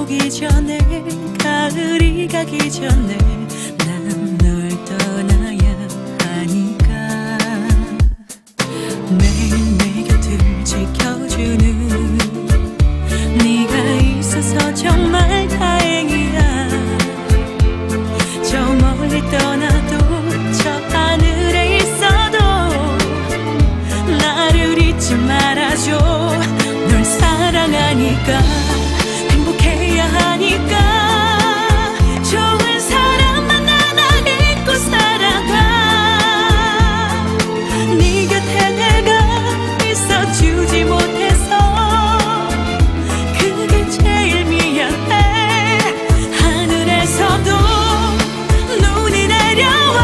오기 전에, 가을이 가기 전에 난 널 떠나야 하니까. 매일 내 곁을 지켜주는 네가 있어서 정말 다행이야. 저 멀리 떠나도 저 하늘에 있어도 나를 잊지 말아줘. 널 사랑하니까, 행복해야 하니까. 좋은 사람만 하나 잊고 살아가. 네 곁에 내가 있어주지 못해서 그게 제일 미안해. 하늘에서도 눈이 내려와.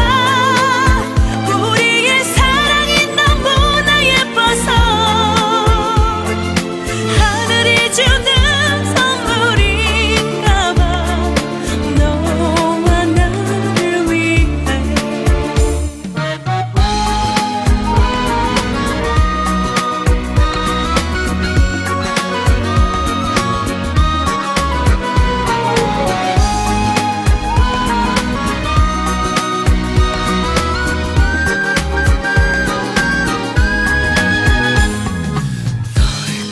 우리의 사랑이 너무나 예뻐서 하늘이 주는 선물인가 봐. 너와 나를 위해.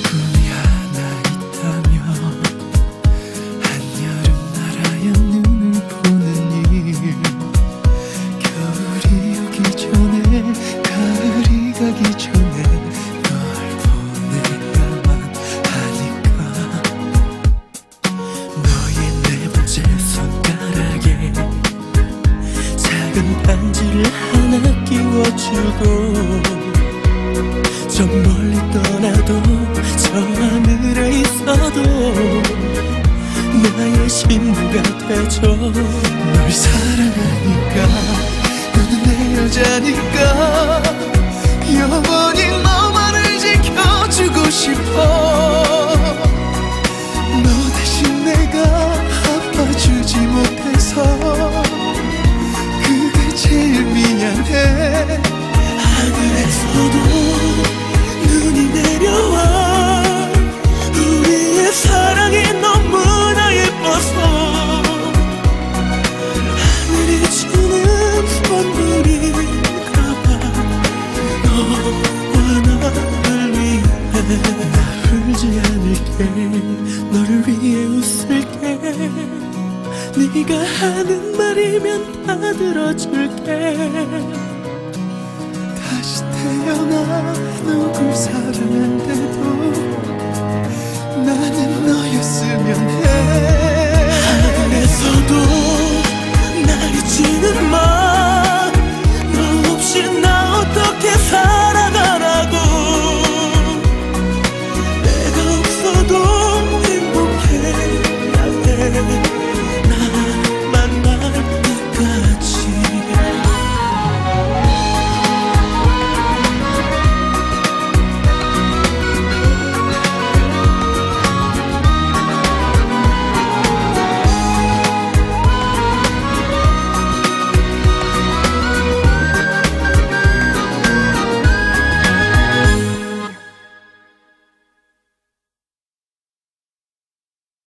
꿈이 하나 있다면 한여름 나라의 눈을 보는 일. 겨울이 오기 전에, 가을이 가기 전에 널 보내야만 하니까. 너의 네 번째 손가락에 작은 반지를 하나 끼워주고, 저 멀리 떠나도 저 하늘에 있어도 나의 신부가 되죠. 널 사랑하니까, 너는 내 여자니까 영원히 너만을 지켜주고 싶어. 너 대신 내가 아파주지 못해서 그게 제일 미안해. 하늘에서도 눈이 내려와. 우리의 사랑이 너무나 예뻐서 하늘이 주는 선물인가 봐. 너와 나를 위해. 나 울지 않을게, 너를 위해 웃을게. 네가 하는 말이면 다 들어줄게. 다시 태어나 누굴 사랑한데도 나는 너였으면 해. 하늘에서도 날 잊지는